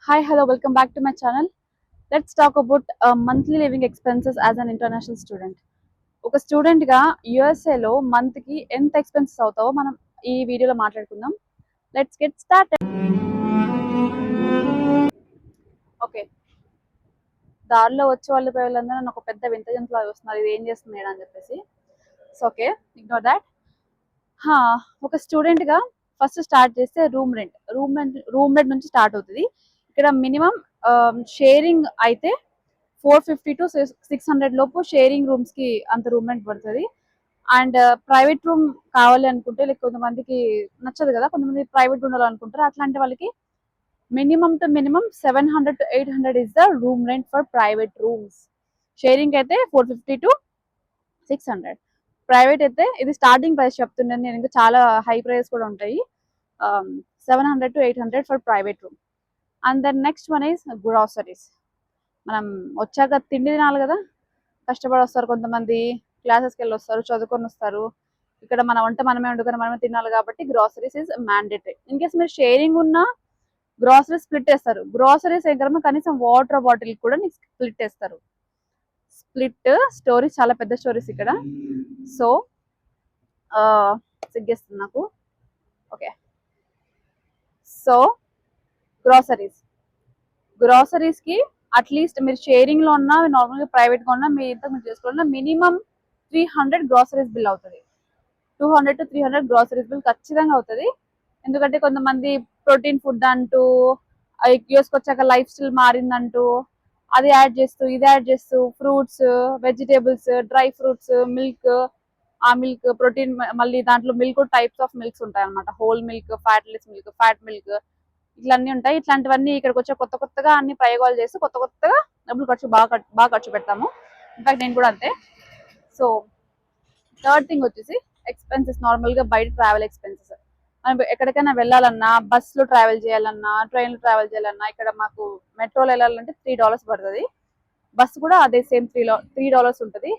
Hi, hello, welcome back to my channel. Let's talk about monthly living expenses as an international student. ఒక student గా USA లో month కి ఎంత expenses అవుతావో మనం ఈ వీడియోలో మాట్లాడుకుందాం. Let's get started. ఓకే, దారిలో వచ్చే వాళ్ళు పోయే వాళ్ళందరూ నన్ను ఒక పెద్ద వింత జంతువులా చూస్తున్నారు, ఇది ఏం చేస్తుంది అని చెప్పేసి. So okay, ignore that. ఒక స్టూడెంట్ గా ఫస్ట్ స్టార్ట్ చేస్తే రూమ్ రెంట్ నుంచి స్టార్ట్ అవుతుంది. ఇక్కడ మినిమం షేరింగ్ అయితే 450 to 600 లోపు షేరింగ్ రూమ్స్ కి అంత రూమ్ రెంట్ పడుతుంది. అండ్ ప్రైవేట్ రూమ్ కావాలి అనుకుంటే లైక్ కొంతమందికి నచ్చదు కదా, కొంతమంది ప్రైవేట్ ఉండాలనుకుంటారు. అట్లాంటి వాళ్ళకి minimum to minimum 700 to 800 is the room rent for private rooms. Sharing అయితే 450 to 600. ప్రైవేట్ అయితే ఇది స్టార్టింగ్ ప్రైస్ చెప్తున్నాను నేను, ఇంకా చాలా హై ప్రైస్ కూడా ఉంటాయి. 700 to 800 for private room. And then next one is groceries. మనం వచ్చాక తిండి తినాలి కదా, కష్టపడి వస్తారు కొంతమంది, క్లాసెస్కి వెళ్ళి వస్తారు, చదువుకొని వస్తారు. ఇక్కడ మన వంట మనమే వండుకొని మనమే తినాలి కాబట్టి groceries is mandatory. In case మీరు షేరింగ్ ఉన్న గ్రాసరీస్ స్ప్లిట్ వేస్తారు. గ్రాసరీస్ దగ్గర కనీసం వాటర్ బాటిల్ కూడా నీకు స్ప్లిట్ వేస్తారు. స్ప్లిట్ స్టోరీస్ చాలా పెద్ద స్టోరీస్ ఇక్కడ. సో సిగ్గేస్తుంది నాకు. ఓకే, సో గ్రాసరీస్ కి అట్లీస్ట్ మీరు షేరింగ్ లో ఉన్నా, నార్మల్ గా ప్రైవేట్ గా ఉన్నా, మీ ఇంత మీరు చేసుకోవాలన్నా మినిమం 300 గ్రాసరీస్ బిల్ అవుతుంది. 200 to 300 గ్రాసరీస్ బిల్ ఖచ్చితంగా అవుతుంది. ఎందుకంటే కొంతమంది ప్రోటీన్ ఫుడ్ అంటూ, యూఎస్కి వచ్చాక లైఫ్ స్టైల్ మారిందంటూ అది యాడ్ చేస్తూ ఇది యాడ్ చేస్తూ fruits, vegetables, dry fruits, milk, ఆ మిల్క్ ప్రోటీన్, మళ్ళీ దాంట్లో మిల్క్ టైప్స్ ఆఫ్ మిల్క్స్ ఉంటాయి అనమాట. Whole milk, fatless milk, fat milk, ఇట్లన్నీ ఉంటాయి. ఇట్లాంటివన్నీ ఇక్కడికి వచ్చే కొత్తగా అన్ని ప్రయోగాలు చేస్తూ కొత్తగా డబ్బులు బాగా ఖర్చు పెడతాము. ఇన్ఫాక్ట్ నేను కూడా అంతే. సో థర్డ్ థింగ్ వచ్చేసి ఎక్స్పెన్సెస్. నార్మల్ గా బయట ట్రావెల్ ఎక్స్పెన్సెస్. మనం ఎక్కడికైనా వెళ్ళాలన్నా, బస్సులో ట్రావెల్ చేయాలన్నా, ట్రైన్లో ట్రావెల్ చేయాలన్నా, ఇక్కడ మాకు మెట్రోలో వెళ్ళాలంటే $3 పడుతుంది. బస్సు కూడా అదే సేమ్ $3 ఉంటుంది.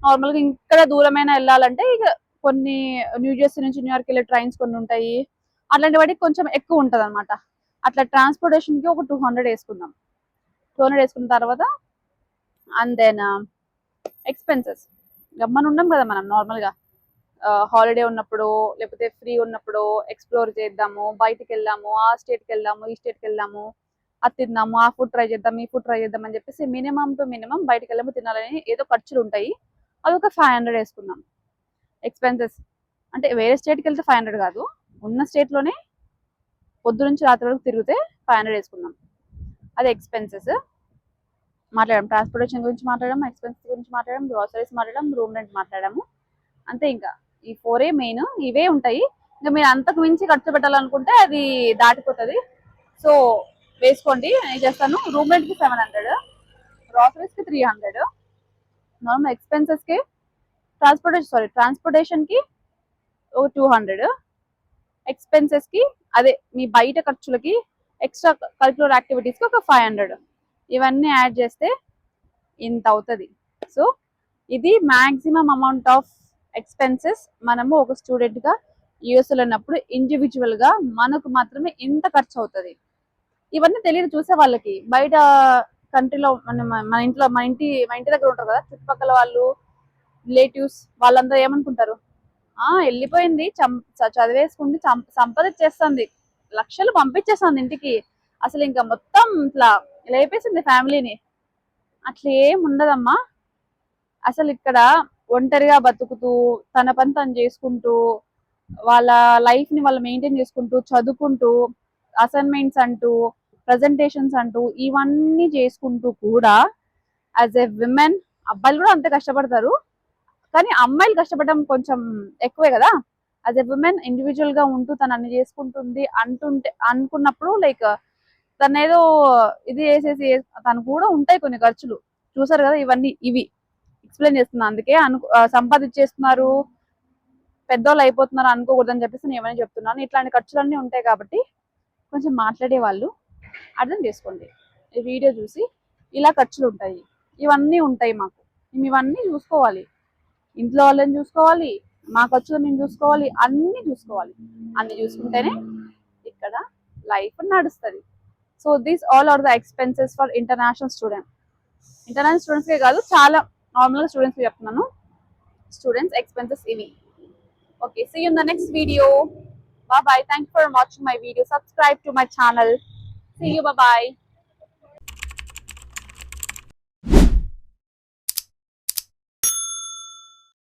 నార్మల్గా ఇక్కడ దూరమైన వెళ్ళాలంటే ఇక కొన్ని న్యూజెర్సీ నుంచి న్యూయార్క్ వెళ్ళే ట్రైన్స్ కొన్ని ఉంటాయి. అట్లాంటి వాటికి కొంచెం ఎక్కువ ఉంటుంది అనమాట. అట్లా ట్రాన్స్పోర్టేషన్కి ఒక 200 వేసుకుందాం. 200 వేసుకున్న తర్వాత అండ్ దెన్ ఎక్స్పెన్సెస్. గమ్మని ఉండం కదా మనం నార్మల్గా, హాలిడే ఉన్నప్పుడు లేకపోతే ఫ్రీ ఉన్నప్పుడు ఎక్స్ప్లోర్ చేద్దాము, బయటికి వెళ్దాము, ఆ స్టేట్కి వెళ్దాము, ఈ స్టేట్కి వెళ్దాము, అది తిందాము, ఆ ఫుడ్ ట్రై చేద్దాం, ఈ ఫుడ్ ట్రై చేద్దాం అని చెప్పేసి మినిమం టు మినిమం బయటికి వెళ్ళాము తినాలని ఏదో ఖర్చులు ఉంటాయి. అదొక 500 వేసుకుందాం ఎక్స్పెన్సెస్. అంటే వేరే స్టేట్కి వెళ్తే 500 కాదు, ఉన్న స్టేట్లోనే పొద్దు నుంచి రాత్రి వరకు తిరిగితే 500 వేసుకుందాం. అది ఎక్స్పెన్సెస్. మాట్లాడాం ట్రాన్స్పోర్టేషన్ గురించి, మాట్లాడడం ఎక్స్పెన్సెస్ గురించి, మాట్లాడడం గ్రాసరీస్, మాట్లాడడం రూమ్ రెంట్ మాట్లాడాము. అంతే, ఇంకా ఈ 4 మెయిన్. ఇవే ఉంటాయి. ఇంకా మీరు అంతకు మించి ఖర్చు పెట్టాలనుకుంటే అది దాటిపోతుంది. సో వేసుకోండి, నేను చేస్తాను. రూమ్ రెంట్కి 700, గ్రాసరీస్కి 300, నార్మల్ ఎక్స్పెన్సెస్కి ట్రాన్స్పోర్టేషన్కి ఒక 200, ఎక్స్పెన్సెస్కి అదే మీ బయట ఖర్చులకి, ఎక్స్ట్రా కరిక్యులర్ యాక్టివిటీస్కి ఒక 500. ఇవన్నీ యాడ్ చేస్తే ఇంత అవుతుంది. సో ఇది మ్యాక్సిమం అమౌంట్ ఆఫ్ ఎక్స్పెన్సెస్ మనము ఒక స్టూడెంట్గా యూఎస్లో ఉన్నప్పుడు ఇండివిజువల్గా మనకు మాత్రమే ఇంత ఖర్చు అవుతుంది. ఇవన్నీ తెలియదు చూసే వాళ్ళకి. బయట కంట్రీలో మన ఇంటి దగ్గర ఉంటారు కదా, చుట్టుపక్కల వాళ్ళు, రిలేటివ్స్, వాళ్ళందరూ ఏమనుకుంటారు, వెళ్ళిపోయింది, చదివేసుకుంది, సంపాదించేస్తుంది, లక్షలు పంపించేస్తుంది ఇంటికి, అసలు ఇంకా మొత్తం ఇట్లా లేపేసింది ఫ్యామిలీని. అట్లా ఏం ఉండదమ్మా. అసలు ఇక్కడ ఒంటరిగా బతుకుతూ తన పని తను చేసుకుంటూ వాళ్ళ లైఫ్ ని వాళ్ళు మెయింటైన్ చేసుకుంటూ చదువుకుంటూ అసైన్మెంట్స్ అంటూ ప్రజెంటేషన్స్ అంటూ ఇవన్నీ చేసుకుంటూ కూడా యాజ్ ఎ విమెన్, అబ్బాయిలు కూడా అంతే కష్టపడతారు కానీ అమ్మాయిలు కష్టపడడం కొంచెం ఎక్కువే కదా. యాజ్ ఎ విమెన్ ఇండివిజువల్ గా ఉంటూ తను అన్ని చేసుకుంటుంది అనుకున్నప్పుడు లైక్ తను ఏదో ఇది వేసేసి తను కూడా ఉంటాయి కొన్ని ఖర్చులు. చూసారు కదా, ఇవి ఎక్స్ప్లెయిన్ చేస్తున్నా. అందుకే సంపాదించేస్తున్నారు, పెద్దోళ్ళు అయిపోతున్నారు అనుకోకూడదని చెప్పేసి నేను ఏమైనా చెప్తున్నాను. ఇట్లాంటి ఖర్చులన్నీ ఉంటాయి కాబట్టి కొంచెం మాట్లాడే వాళ్ళు అర్థం చేసుకోండి. ఈ వీడియో చూసి ఇలా ఖర్చులు ఉంటాయి, ఇవన్నీ ఉంటాయి మాకు, మేము ఇవన్నీ చూసుకోవాలి, ఇంట్లో వాళ్ళని చూసుకోవాలి, మా ఖర్చులు మేము చూసుకోవాలి, అన్ని చూసుకుంటేనే ఇక్కడ లైఫ్ నడుస్తుంది. So these all are the expenses for international స్టూడెంట్స్కే కాదు, చాలా నార్మల్గా స్టూడెంట్స్కి చెప్తున్నాను. స్టూడెంట్స్ ఎక్స్పెన్సెస్ ఇవి. Okay, see you in the next video. Bye bye. Thank you for watching my video. Subscribe to my channel. See you. Bye bye.